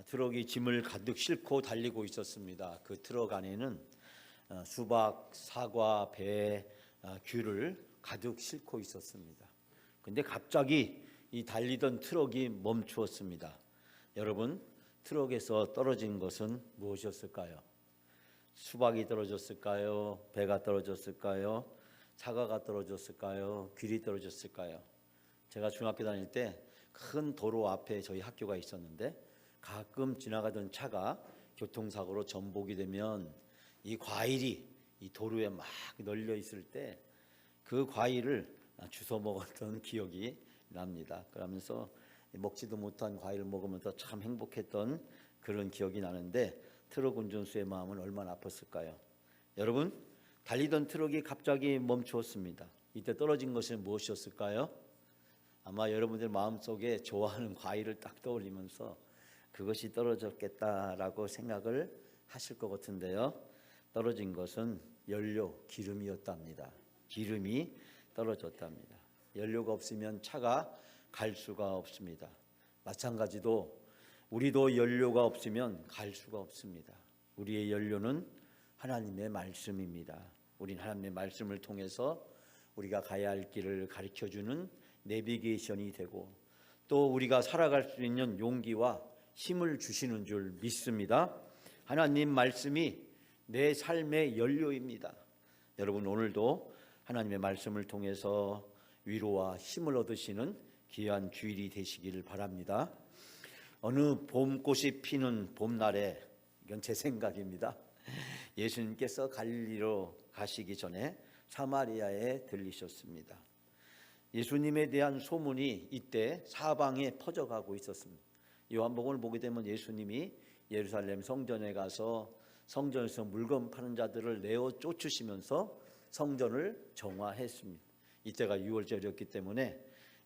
트럭이 짐을 가득 싣고 달리고 있었습니다. 그 트럭 안에는 수박, 사과, 배, 귤을 가득 싣고 있었습니다. 근데 갑자기 이 달리던 트럭이 멈추었습니다. 여러분, 트럭에서 떨어진 것은 무엇이었을까요? 수박이 떨어졌을까요? 배가 떨어졌을까요? 사과가 떨어졌을까요? 귤이 떨어졌을까요? 제가 중학교 다닐 때 큰 도로 앞에 저희 학교가 있었는데 가끔 지나가던 차가 교통사고로 전복이 되면 이 과일이 이 도로에 막 널려 있을 때 그 과일을 주워 먹었던 기억이 납니다. 그러면서 먹지도 못한 과일을 먹으면서 참 행복했던 그런 기억이 나는데 트럭 운전수의 마음은 얼마나 아팠을까요? 여러분, 달리던 트럭이 갑자기 멈추었습니다. 이때 떨어진 것은 무엇이었을까요? 아마 여러분들 마음속에 좋아하는 과일을 딱 떠올리면서 그것이 떨어졌겠다라고 생각을 하실 것 같은데요. 떨어진 것은 연료, 기름이었답니다. 기름이 떨어졌답니다. 연료가 없으면 차가 갈 수가 없습니다. 마찬가지로 우리도 연료가 없으면 갈 수가 없습니다. 우리의 연료는 하나님의 말씀입니다. 우리는 하나님의 말씀을 통해서 우리가 가야 할 길을 가르쳐주는 내비게이션이 되고 또 우리가 살아갈 수 있는 용기와 힘을 주시는 줄 믿습니다. 하나님 말씀이 내 삶의 연료입니다. 여러분, 오늘도 하나님의 말씀을 통해서 위로와 힘을 얻으시는 귀한 주일이 되시기를 바랍니다. 어느 봄꽃이 피는 봄날에, 이건 제 생각입니다, 예수님께서 갈릴리로 가시기 전에 사마리아에 들리셨습니다. 예수님에 대한 소문이 이때 사방에 퍼져가고 있었습니다. 요한복음을 보게 되면 예수님이 예루살렘 성전에 가서 성전에서 물건 파는 자들을 내어 쫓으시면서 성전을 정화했습니다. 이때가 유월절이었기 때문에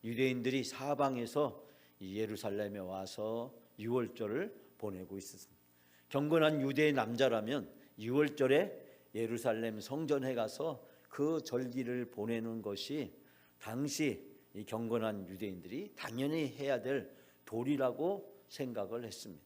유대인들이 사방에서 예루살렘에 와서 유월절을 보내고 있었습니다. 경건한 유대의 남자라면 유월절에 예루살렘 성전에 가서 그 절기를 보내는 것이 당시 이 경건한 유대인들이 당연히 해야 될 도리라고 생각을 했습니다.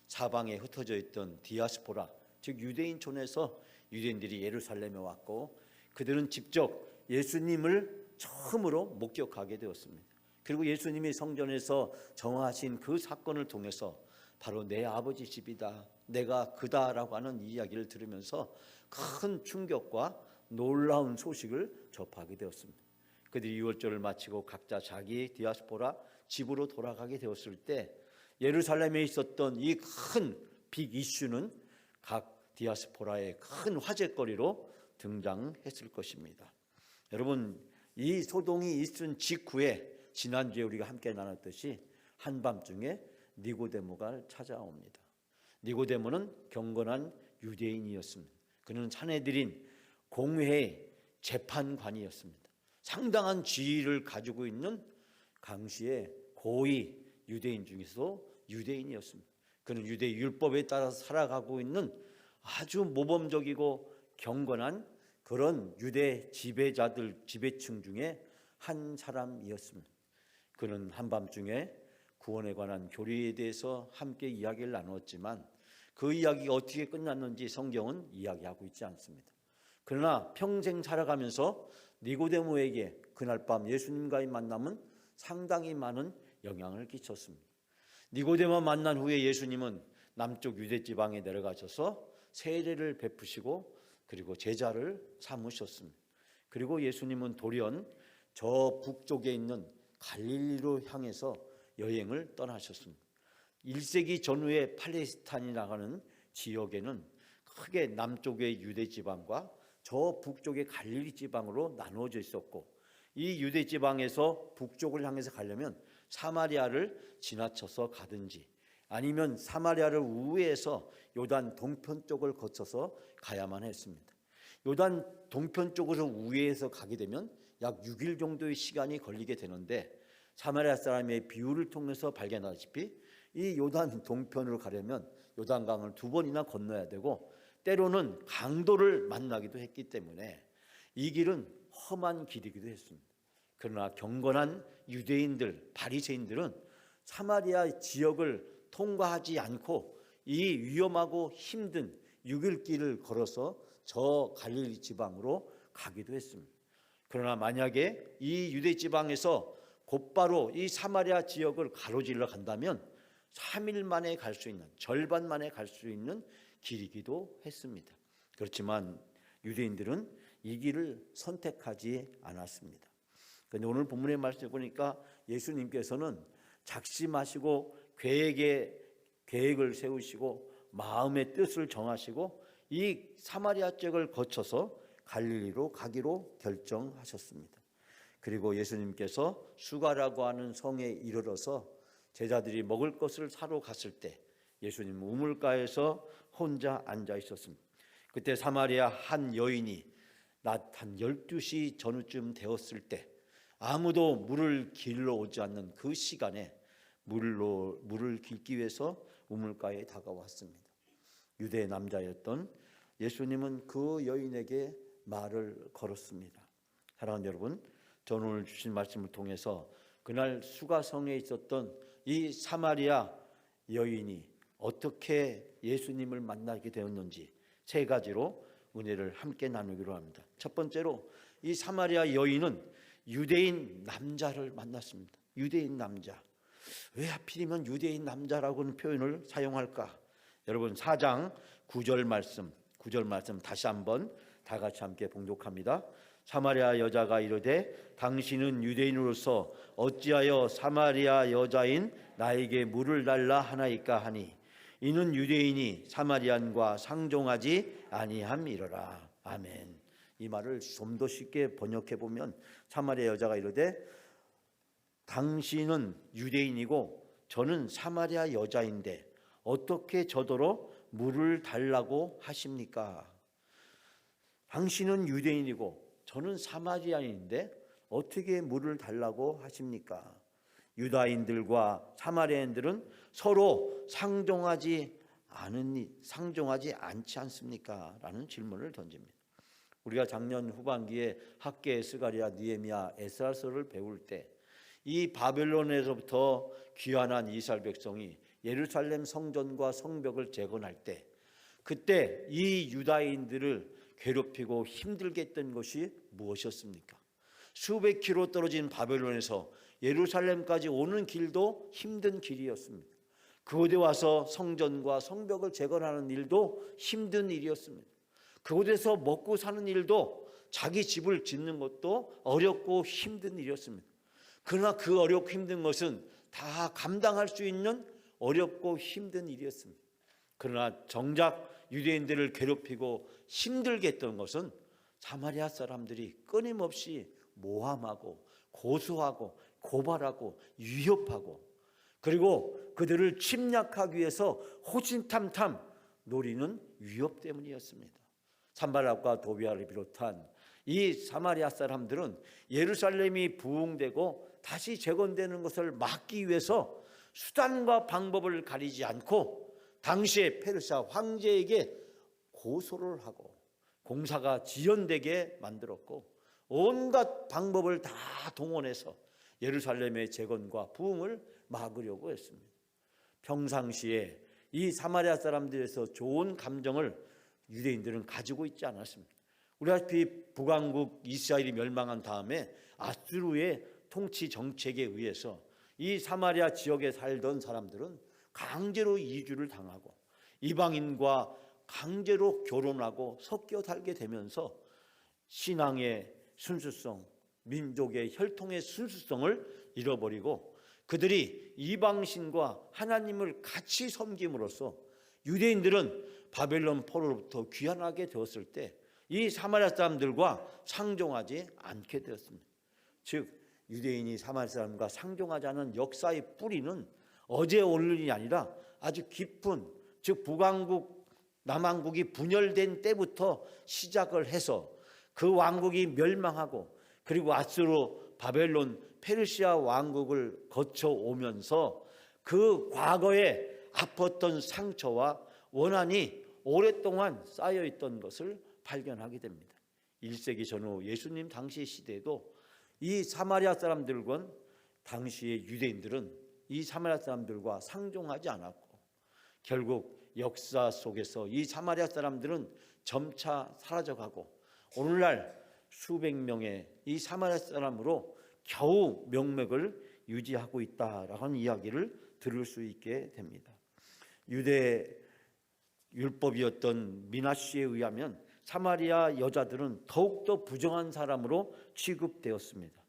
사방에 흩어져 있던 디아스포라, 즉 유대인촌에서 유대인들이 예루살렘에 왔고 그들은 직접 예수님을 처음으로 목격하게 되었습니다. 그리고 예수님이 성전에서 정하신 그 사건을 통해서 바로 내 아버지 집이다, 내가 그다라고 하는 이야기를 들으면서 큰 충격과 놀라운 소식을 접하게 되었습니다. 그들이 유월절을 마치고 각자 자기 디아스포라 집으로 돌아가게 되었을 때 예루살렘에 있었던 이 큰 빅 이슈는 각 디아스포라의 큰 화제거리로 등장했을 것입니다. 여러분, 이 소동이 있은 직후에 지난주에 우리가 함께 나눴듯이 한밤중에 니고데모가 찾아옵니다. 니고데모는 경건한 유대인이었습니다. 그는 사내들인 공회의 재판관이었습니다. 상당한 지위를 가지고 있는 당시의 고위 유대인 중에서도 유대인이었습니다. 그는 유대 율법에 따라서 살아가고 있는 아주 모범적이고 경건한 그런 유대 지배층 중에 한 사람이었습니다. 그는 한밤중에 구원에 관한 교리에 대해서 함께 이야기를 나누었지만 그 이야기가 어떻게 끝났는지 성경은 이야기하고 있지 않습니다. 그러나 평생 살아가면서 니고데모에게 그날 밤 예수님과의 만남은 상당히 많은 영향을 끼쳤습니다. 니고데모 만난 후에 예수님은 남쪽 유대지방에 내려가셔서 세례를 베푸시고 그리고 제자를 삼으셨습니다. 그리고 예수님은 돌연 저 북쪽에 있는 갈릴리로 향해서 여행을 떠나셨습니다. 1세기 전후에 팔레스타인이라고 하는 지역에는 크게 남쪽의 유대지방과 저 북쪽의 갈릴리 지방으로 나누어져 있었고 이 유대지방에서 북쪽을 향해서 가려면 사마리아를 지나쳐서 가든지 아니면 사마리아를 우회해서 요단 동편 쪽을 거쳐서 가야만 했습니다. 요단 동편 쪽으로 우회해서 가게 되면 약 6일 정도의 시간이 걸리게 되는데 사마리아 사람의 비유를 통해서 발견하다시피 이 요단 동편으로 가려면 요단강을 2번이나 건너야 되고 때로는 강도를 만나기도 했기 때문에 이 길은 험한 길이기도 했습니다. 그러나 경건한 유대인들, 바리새인들은 사마리아 지역을 통과하지 않고 이 위험하고 힘든 6일 길을 걸어서 저 갈릴리 지방으로 가기도 했습니다. 그러나 만약에 이 유대 지방에서 곧바로 이 사마리아 지역을 가로질러 간다면 3일 만에 갈 수 있는, 절반 만에 갈 수 있는 길이기도 했습니다. 그렇지만 유대인들은 이 길을 선택하지 않았습니다. 그런데 오늘 본문의 말씀을 보니까 예수님께서는 작심하시고 계획을 세우시고 마음의 뜻을 정하시고 이 사마리아 지역을 거쳐서 갈릴리로 가기로 결정하셨습니다. 그리고 예수님께서 수가라고 하는 성에 이르러서 제자들이 먹을 것을 사러 갔을 때 예수님은 우물가에서 혼자 앉아 있었습니다. 그때 사마리아 한 여인이 낮 한 12시 전후쯤 되었을 때 아무도 물을 길러 오지 않는 그 시간에 물을 길기 위해서 우물가에 다가왔습니다. 유대 남자였던 예수님은 그 여인에게 말을 걸었습니다. 사랑하는 여러분, 저는 오늘 주신 말씀을 통해서 그날 수가성에 있었던 이 사마리아 여인이 어떻게 예수님을 만나게 되었는지 세 가지로 은혜를 함께 나누기로 합니다. 첫 번째로 이 사마리아 여인은 유대인 남자를 만났습니다. 유대인 남자. 왜 하필이면 유대인 남자라고는 표현을 사용할까? 여러분 4장 9절 말씀 다시 한번 다 같이 함께 봉독합니다. 사마리아 여자가 이르되 당신은 유대인으로서 어찌하여 사마리아 여자인 나에게 물을 달라 하나이까 하니 이는 유대인이 사마리안과 상종하지 아니함이로라. 아멘. 이 말을 좀 더 쉽게 번역해 보면 사마리아 여자가 이르되 당신은 유대인이고 저는 사마리아 여자인데 어떻게 저더러 물을 달라고 하십니까? 당신은 유대인이고 저는 사마리아인인데 어떻게 물을 달라고 하십니까? 유다인들과 사마리아인들은 서로 상종하지 않지 않습니까? 라는 질문을 던집니다. 우리가 작년 후반기에 학계 스가랴, 느헤미야, 에스라서를 배울 때 이 바벨론에서부터 귀환한 이스라엘 백성이 예루살렘 성전과 성벽을 재건할 때 그때 이 유다인들을 괴롭히고 힘들게 했던 것이 무엇이었습니까? 수백 킬로 떨어진 바벨론에서 예루살렘까지 오는 길도 힘든 길이었습니다. 그곳에 와서 성전과 성벽을 재건하는 일도 힘든 일이었습니다. 그곳에서 먹고 사는 일도 자기 집을 짓는 것도 어렵고 힘든 일이었습니다. 그러나 그 어렵고 힘든 것은 다 감당할 수 있는 어렵고 힘든 일이었습니다. 그러나 정작 유대인들을 괴롭히고 힘들게 했던 것은 사마리아 사람들이 끊임없이 모함하고 고소하고 고발하고 위협하고 그리고 그들을 침략하기 위해서 호신탐탐 노리는 위협 때문이었습니다. 산발락과 도비아를 비롯한 이 사마리아 사람들은 예루살렘이 부흥되고 다시 재건되는 것을 막기 위해서 수단과 방법을 가리지 않고 당시의 페르시아 황제에게 고소를 하고 공사가 지연되게 만들었고 온갖 방법을 다 동원해서 예루살렘의 재건과 부흥을 막으려고 했습니다. 평상시에 이 사마리아 사람들에서 좋은 감정을 유대인들은 가지고 있지 않았습니다. 우리 아시피 북왕국 이스라엘이 멸망한 다음에 아수르의 통치 정책에 의해서 이 사마리아 지역에 살던 사람들은 강제로 이주를 당하고 이방인과 강제로 결혼하고 섞여 살게 되면서 신앙의 순수성, 민족의 혈통의 순수성을 잃어버리고 그들이 이방신과 하나님을 같이 섬김으로써 유대인들은 바벨론 포로로부터 귀환하게 되었을 때 이 사마리아 사람들과 상종하지 않게 되었습니다. 즉 유대인이 사마리아 사람과 상종하지 않은 역사의 뿌리는 어제 오늘이 아니라 아주 깊은 즉 북왕국 남왕국이 분열된 때부터 시작을 해서 그 왕국이 멸망하고 그리고 아수르 바벨론 페르시아 왕국을 거쳐오면서 그 과거에 아팠던 상처와 원한이 오랫동안 쌓여있던 것을 발견하게 됩니다. 1세기 전후 예수님 당시 시대에도 이 사마리아 사람들과 당시의 유대인들은 이 사마리아 사람들과 상종하지 않았고 결국 역사 속에서 이 사마리아 사람들은 점차 사라져가고 오늘날 수백 명의 이 사마리아 사람으로 겨우 명맥을 유지하고 있다라는 이야기를 들을 수 있게 됩니다. 유대 율법이었던 미나시에 의하면 사마리아 여자들은 더욱더 부정한 사람으로 취급되었습니다.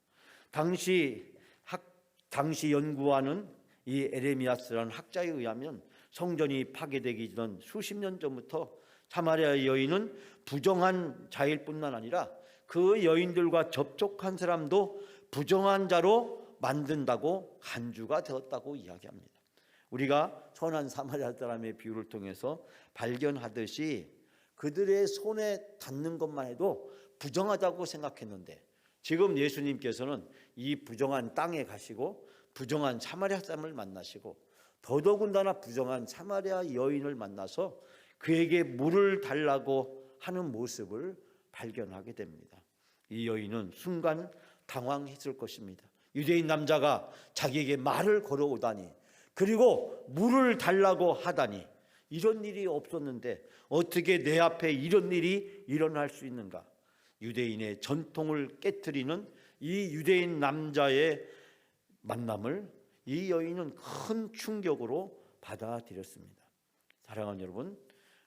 당시 연구하는 이 에레미야스라는 학자에 의하면 성전이 파괴되기 전 수십 년 전부터 사마리아 여인은 부정한 자일 뿐만 아니라 그 여인들과 접촉한 사람도 부정한 자로 만든다고 간주가 되었다고 이야기합니다. 우리가 선한 사마리아 사람의 비유를 통해서 발견하듯이 그들의 손에 닿는 것만 해도 부정하다고 생각했는데 지금 예수님께서는 이 부정한 땅에 가시고 부정한 사마리아 사람을 만나시고 더더군다나 부정한 사마리아 여인을 만나서 그에게 물을 달라고 하는 모습을 발견하게 됩니다. 이 여인은 순간 당황했을 것입니다. 유대인 남자가 자기에게 말을 걸어오다니, 그리고 물을 달라고 하다니, 이런 일이 없었는데 어떻게 내 앞에 이런 일이 일어날 수 있는가? 유대인의 전통을 깨트리는 이 유대인 남자의 만남을 이 여인은 큰 충격으로 받아들였습니다. 사랑하는 여러분,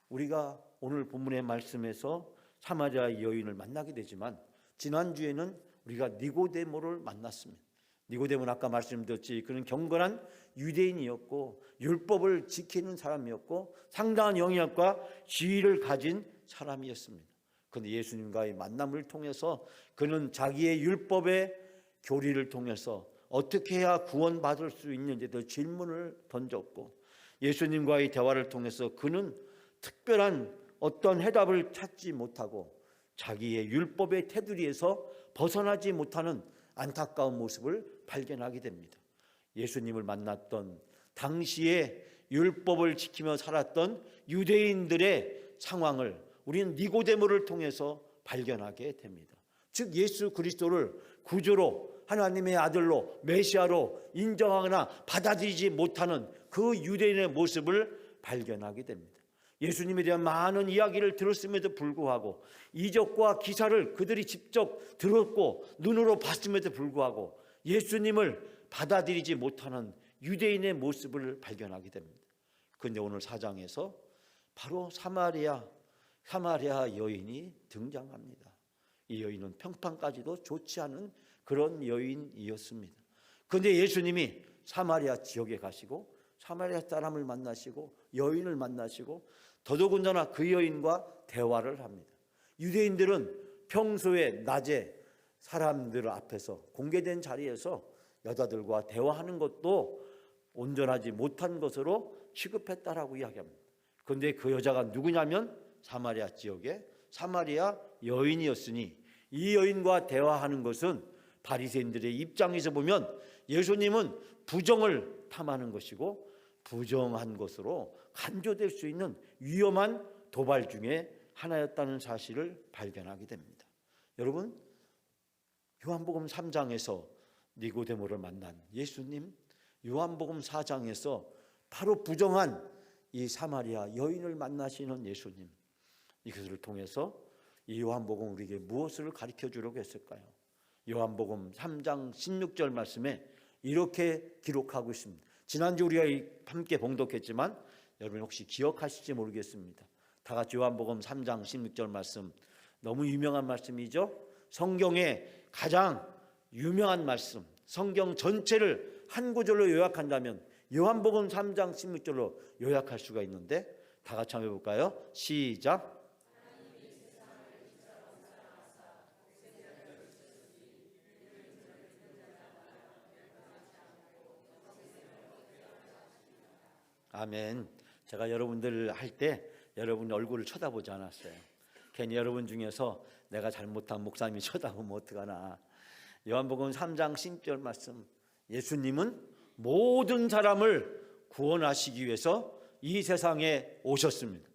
우리가 오늘 본문의 말씀에서 사마리아 여인을 만나게 되지만 지난주에는 우리가 니고데모를 만났습니다. 니고데모는 아까 말씀드렸지, 그는 경건한 유대인이었고 율법을 지키는 사람이었고 상당한 영향력과 지위를 가진 사람이었습니다. 그런데 예수님과의 만남을 통해서 그는 자기의 율법의 교리를 통해서 어떻게 해야 구원받을 수 있는지에 대해 질문을 던졌고, 예수님과의 대화를 통해서 그는 특별한 어떤 해답을 찾지 못하고 자기의 율법의 테두리에서 벗어나지 못하는 안타까운 모습을 발견하게 됩니다. 예수님을 만났던 당시에 율법을 지키며 살았던 유대인들의 상황을 우리는 니고데모를 통해서 발견하게 됩니다. 즉 예수 그리스도를 구주로, 하나님의 아들로, 메시아로 인정하거나 받아들이지 못하는 그 유대인의 모습을 발견하게 됩니다. 예수님에 대한 많은 이야기를 들었음에도 불구하고, 이적과 기사를 그들이 직접 들었고 눈으로 봤음에도 불구하고 예수님을 받아들이지 못하는 유대인의 모습을 발견하게 됩니다. 그런데 오늘 4장에서 바로 사마리아 여인이 등장합니다. 이 여인은 평판까지도 좋지 않은 그런 여인이었습니다. 그런데 예수님이 사마리아 지역에 가시고 사마리아 사람을 만나시고 여인을 만나시고 더더군다나 그 여인과 대화를 합니다. 유대인들은 평소에 낮에 사람들 앞에서 공개된 자리에서 여자들과 대화하는 것도 온전하지 못한 것으로 취급했다라고 이야기합니다. 그런데 그 여자가 누구냐면 사마리아 지역의 사마리아 여인이었으니 이 여인과 대화하는 것은 바리새인들의 입장에서 보면 예수님은 부정을 탐하는 것이고 부정한 것으로 간주될 수 있는 위험한 도발 중에 하나였다는 사실을 발견하게 됩니다. 여러분, 요한복음 3장에서 니고데모를 만난 예수님, 요한복음 4장에서 바로 부정한 이 사마리아 여인을 만나시는 예수님, 이것을 통해서 이 요한복음 우리에게 무엇을 가르쳐 주려고 했을까요? 요한복음 3장 16절 말씀에 이렇게 기록하고 있습니다. 지난주 우리가 함께 봉독했지만 여러분 혹시 기억하실지 모르겠습니다. 다 같이 요한복음 3장 16절 말씀, 너무 유명한 말씀이죠. 성경의 가장 유명한 말씀, 성경 전체를 한 구절로 요약한다면 요한복음 3장 16절로 요약할 수가 있는데 다 같이 한번 해볼까요? 시작. 아멘. 제가 여러분들 할 때 여러분 얼굴을 쳐다보지 않았어요. 괜히 여러분 중에서 내가 잘못한 목사님이 쳐다보면 어떡하나. 요한복음 3장 16절 말씀, 예수님은 모든 사람을 구원하시기 위해서 이 세상에 오셨습니다.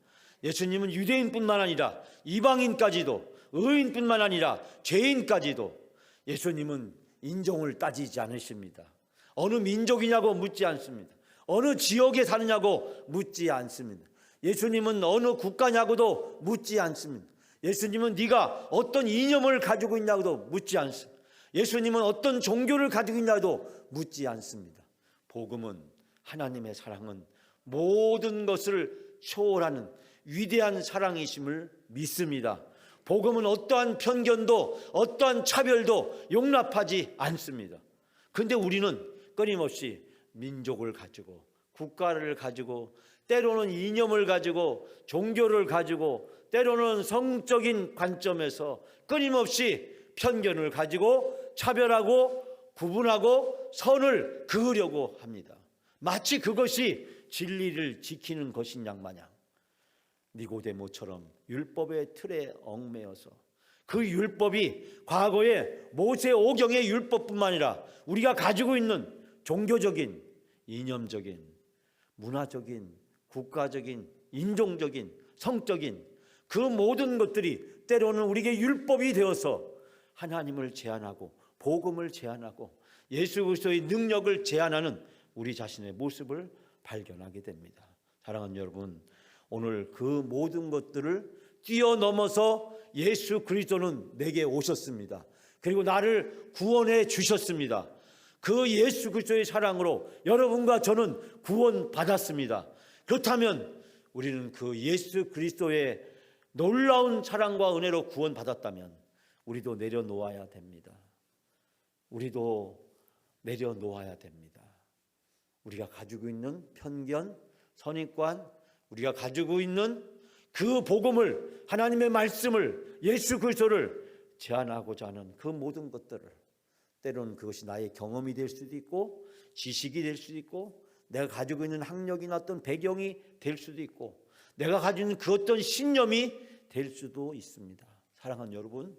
예수님은 유대인뿐만 아니라 이방인까지도, 의인뿐만 아니라 죄인까지도 예수님은 인종을 따지지 않으십니다. 어느 민족이냐고 묻지 않습니다. 어느 지역에 사느냐고 묻지 않습니다. 예수님은 어느 국가냐고도 묻지 않습니다. 예수님은 네가 어떤 이념을 가지고 있냐고도 묻지 않습니다. 예수님은 어떤 종교를 가지고 있냐고도 묻지 않습니다. 복음은, 하나님의 사랑은 모든 것을 초월하는 위대한 사랑이심을 믿습니다. 복음은 어떠한 편견도 어떠한 차별도 용납하지 않습니다. 그런데 우리는 끊임없이 민족을 가지고, 국가를 가지고, 때로는 이념을 가지고, 종교를 가지고, 때로는 성적인 관점에서 끊임없이 편견을 가지고 차별하고 구분하고 선을 그으려고 합니다. 마치 그것이 진리를 지키는 것인 양 마냥 니고데모처럼 율법의 틀에 얽매여서 그 율법이 과거의 모세 오경의 율법뿐만 아니라 우리가 가지고 있는 종교적인, 이념적인, 문화적인, 국가적인, 인종적인, 성적인 그 모든 것들이 때로는 우리에게 율법이 되어서 하나님을 제한하고 복음을 제한하고 예수 그리스도의 능력을 제한하는 우리 자신의 모습을 발견하게 됩니다. 사랑하는 여러분, 오늘 그 모든 것들을 뛰어넘어서 예수 그리스도는 내게 오셨습니다. 그리고 나를 구원해 주셨습니다. 그 예수 그리스도의 사랑으로 여러분과 저는 구원받았습니다. 그렇다면 우리는 그 예수 그리스도의 놀라운 사랑과 은혜로 구원받았다면 우리도 내려놓아야 됩니다. 우리도 내려놓아야 됩니다. 우리가 가지고 있는 편견, 선입관, 우리가 가지고 있는 그 복음을, 하나님의 말씀을, 예수 그리스도를 제안하고자 하는 그 모든 것들을, 때로는 그것이 나의 경험이 될 수도 있고 지식이 될 수도 있고 내가 가지고 있는 학력이나 어떤 배경이 될 수도 있고 내가 가지고 있는 그 어떤 신념이 될 수도 있습니다. 사랑하는 여러분,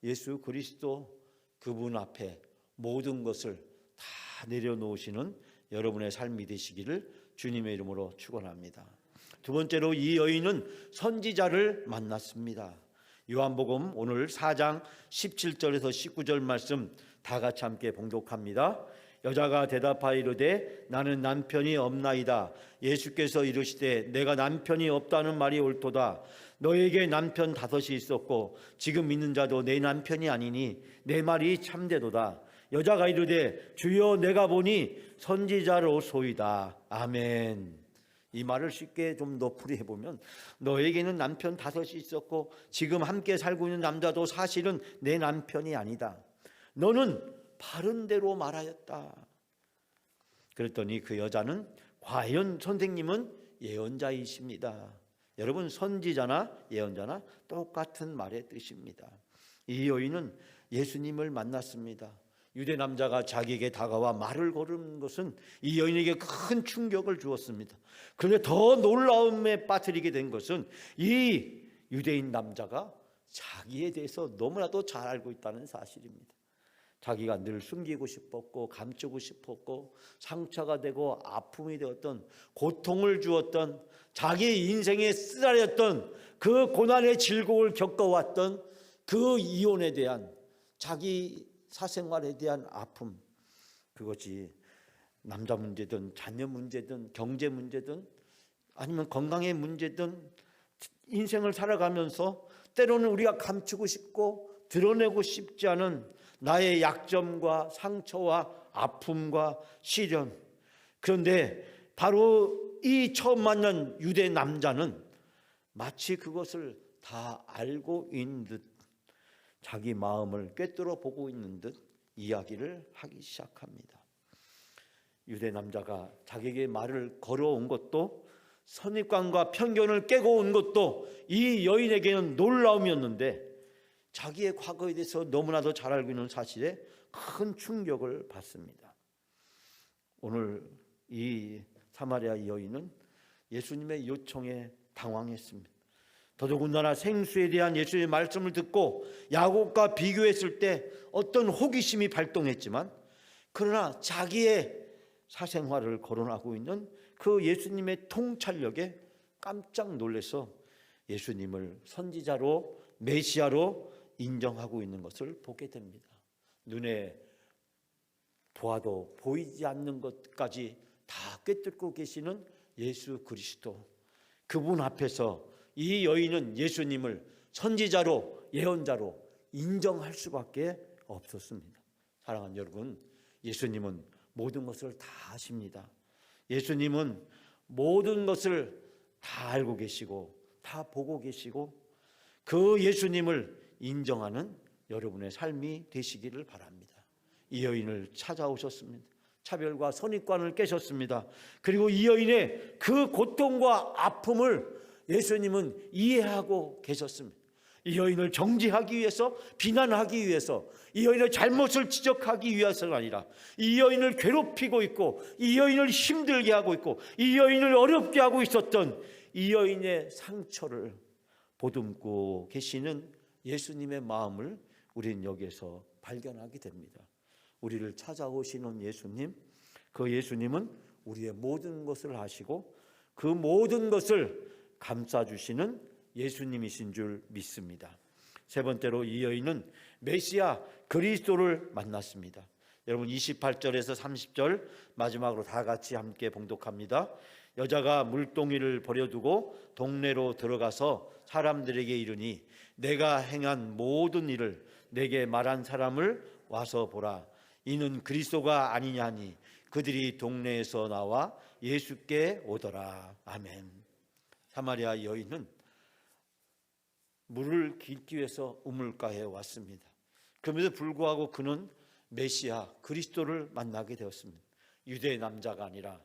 예수 그리스도 그분 앞에 모든 것을 다 내려놓으시는 여러분의 삶이 되시기를 주님의 이름으로 축원합니다. 두 번째로 이 여인은 선지자를 만났습니다. 요한복음 오늘 4장 17절에서 19절 말씀 다 같이 함께 봉독합니다. 여자가 대답하여 이르되 나는 남편이 없나이다. 예수께서 이르시되 내가 남편이 없다는 말이 옳도다. 너에게 남편 5이 있었고 지금 있는 자도 내 남편이 아니니 내 말이 참되도다. 여자가 이르되 주여 내가 보니 선지자로소이다. 아멘. 이 말을 쉽게 좀 너풀이 해보면 너에게는 남편 5이 있었고 지금 함께 살고 있는 남자도 사실은 내 남편이 아니다. 너는 바른 대로 말하였다. 그랬더니 그 여자는 과연 선생님은 예언자이십니다. 여러분, 선지자나 예언자나 똑같은 말의 뜻입니다. 이 여인은 예수님을 만났습니다. 유대 남자가 자기에게 다가와 말을 거는 것은 이 여인에게 큰 충격을 주었습니다. 그런데 더 놀라움에 빠뜨리게 된 것은 이 유대인 남자가 자기에 대해서 너무나도 잘 알고 있다는 사실입니다. 자기가 늘 숨기고 싶었고 감추고 싶었고 상처가 되고 아픔이 되었던, 고통을 주었던, 자기의 인생에 쓰라렸던 그 고난의 질곡을 겪어왔던 그 이혼에 대한, 자기 사생활에 대한 아픔, 그것이 남자 문제든 자녀 문제든 경제 문제든 아니면 건강의 문제든 인생을 살아가면서 때로는 우리가 감추고 싶고 드러내고 싶지 않은 나의 약점과 상처와 아픔과 시련. 그런데 바로 이 처음 만난 유대 남자는 마치 그것을 다 알고 있는 듯, 자기 마음을 꿰뚫어 보고 있는 듯 이야기를 하기 시작합니다. 유대 남자가 자기에게 말을 걸어온 것도, 선입관과 편견을 깨고 온 것도 이 여인에게는 놀라움이었는데 자기의 과거에 대해서 너무나도 잘 알고 있는 사실에 큰 충격을 받습니다. 오늘 이 사마리아 여인은 예수님의 요청에 당황했습니다. 더더군다나 생수에 대한 예수의 말씀을 듣고 야곱과 비교했을 때 어떤 호기심이 발동했지만, 그러나 자기의 사생활을 거론하고 있는 그 예수님의 통찰력에 깜짝 놀라서 예수님을 선지자로, 메시아로 인정하고 있는 것을 보게 됩니다. 눈에 보아도 보이지 않는 것까지 다 꿰뚫고 계시는 예수 그리스도, 그분 앞에서 이 여인은 예수님을 선지자로, 예언자로 인정할 수밖에 없었습니다. 사랑하는 여러분, 예수님은 모든 것을 다 아십니다. 예수님은 모든 것을 다 알고 계시고 다 보고 계시고, 그 예수님을 인정하는 여러분의 삶이 되시기를 바랍니다. 이 여인을 찾아오셨습니다. 차별과 선입관을 깨셨습니다. 그리고 이 여인의 그 고통과 아픔을 예수님은 이해하고 계셨습니다. 이 여인을 정죄하기 위해서, 비난하기 위해서, 이 여인의 잘못을 지적하기 위해서가 아니라 이 여인을 괴롭히고 있고 이 여인을 힘들게 하고 있고 이 여인을 어렵게 하고 있었던 이 여인의 상처를 보듬고 계시는 예수님의 마음을 우리는 여기에서 발견하게 됩니다. 우리를 찾아오시는 예수님, 그 예수님은 우리의 모든 것을 아시고 그 모든 것을 감싸주시는 예수님이신 줄 믿습니다. 세 번째로 이 여인은 메시아 그리스도를 만났습니다. 여러분 28절에서 30절 마지막으로 다 같이 함께 봉독합니다. 여자가 물동이를 버려두고 동네로 들어가서 사람들에게 이르니 내가 행한 모든 일을 내게 말한 사람을 와서 보라. 이는 그리스도가 아니냐니 그들이 동네에서 나와 예수께 오더라. 아멘. 사마리아 여인은 물을 길기 위해서 우물가에 왔습니다. 그럼에도 불구하고 그는 메시아 그리스도를 만나게 되었습니다. 유대 남자가 아니라,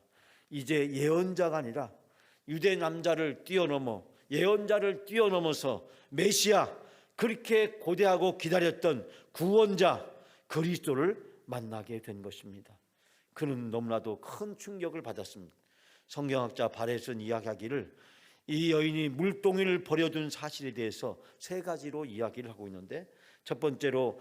이제 예언자가 아니라 유대 남자를 뛰어넘어 예언자를 뛰어넘어서 메시아, 그렇게 고대하고 기다렸던 구원자 그리스도를 만나게 된 것입니다. 그는 너무나도 큰 충격을 받았습니다. 성경학자 바렛은 이야기하기를 이 여인이 물동이를 버려둔 사실에 대해서 세 가지로 이야기를 하고 있는데, 첫 번째로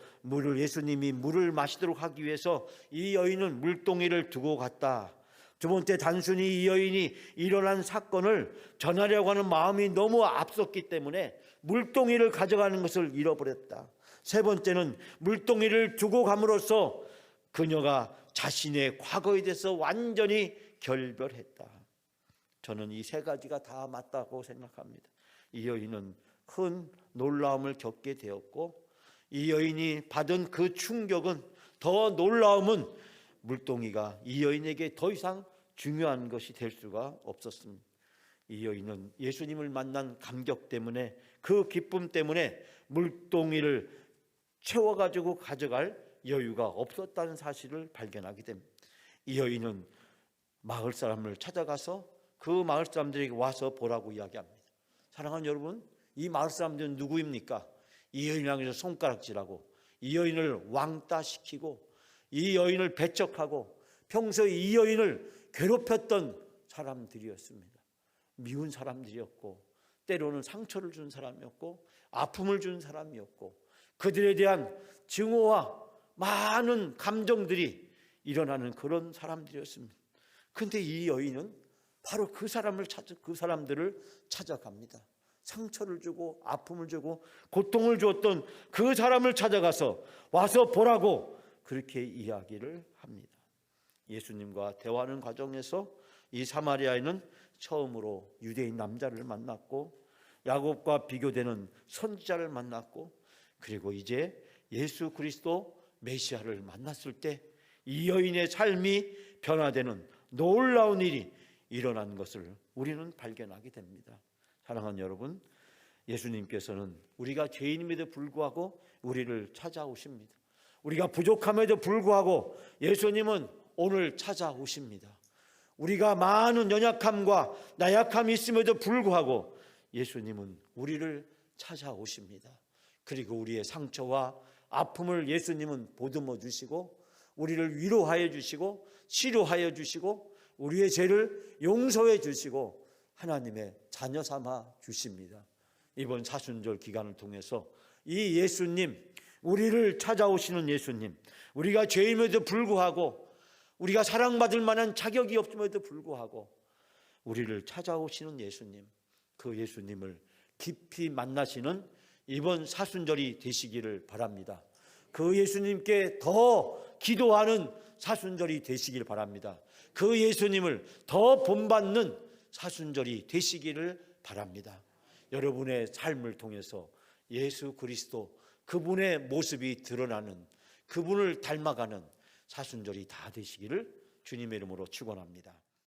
예수님이 물을 마시도록 하기 위해서 이 여인은 물동이를 두고 갔다. 두 번째, 단순히 이 여인이 일어난 사건을 전하려고 하는 마음이 너무 앞섰기 때문에 물동이를 가져가는 것을 잃어버렸다. 세 번째는 물동이를 두고 감으로써 그녀가 자신의 과거에 대해서 완전히 결별했다. 저는 이 세 가지가 다 맞다고 생각합니다. 이 여인은 큰 놀라움을 겪게 되었고, 이 여인이 받은 그 충격은, 더 놀라움은 물동이가 이 여인에게 더 이상 중요한 것이 될 수가 없었습니다. 이 여인은 예수님을 만난 감격 때문에, 그 기쁨 때문에 물동이를 채워가지고 가져갈 여유가 없었다는 사실을 발견하게 됩니다. 이 여인은 마을 사람을 찾아가서 그 마을 사람들에게 와서 보라고 이야기합니다. 사랑하는 여러분, 이 마을 사람들은 누구입니까? 이 여인을 향해서 손가락질하고 이 여인을 왕따시키고 이 여인을 배척하고 평소에 이 여인을 괴롭혔던 사람들이었습니다. 미운 사람들이었고, 때로는 상처를 준 사람이었고, 아픔을 준 사람이었고, 그들에 대한 증오와 많은 감정들이 일어나는 그런 사람들이었습니다. 그런데 이 여인은 바로 그 사람들을 찾아갑니다. 상처를 주고 아픔을 주고 고통을 주었던 그 사람을 찾아가서 와서 보라고 그렇게 이야기를 합니다. 예수님과 대화하는 과정에서 이 사마리아인은 처음으로 유대인 남자를 만났고, 야곱과 비교되는 선지자를 만났고, 그리고 이제 예수 그리스도 메시아를 만났을 때 이 여인의 삶이 변화되는 놀라운 일이 일어난 것을 우리는 발견하게 됩니다. 사랑하는 여러분, 예수님께서는 우리가 죄인임에도 불구하고 우리를 찾아오십니다. 우리가 부족함에도 불구하고 예수님은 오늘 찾아오십니다. 우리가 많은 연약함과 나약함이 있음에도 불구하고 예수님은 우리를 찾아오십니다. 그리고 우리의 상처와 아픔을 예수님은 보듬어 주시고 우리를 위로하여 주시고 치료하여 주시고 우리의 죄를 용서해 주시고 하나님의 자녀 삼아 주십니다. 이번 사순절 기간을 통해서 이 예수님, 우리를 찾아오시는 예수님, 우리가 죄임에도 불구하고 우리가 사랑받을 만한 자격이 없음에도 불구하고 우리를 찾아오시는 예수님, 그 예수님을 깊이 만나시는 이번 사순절이 되시기를 바랍니다. 그 예수님께 더 기도하는 사순절이 되시길 바랍니다. 그 예수님을 더 본받는 사순절이 되시기를 바랍니다. 여러분의 삶을 통해서 예수 그리스도 그분의 모습이 드러나는, 그분을 닮아가는 사순절이 다 되시기를 주님의 이름으로 축원합니다.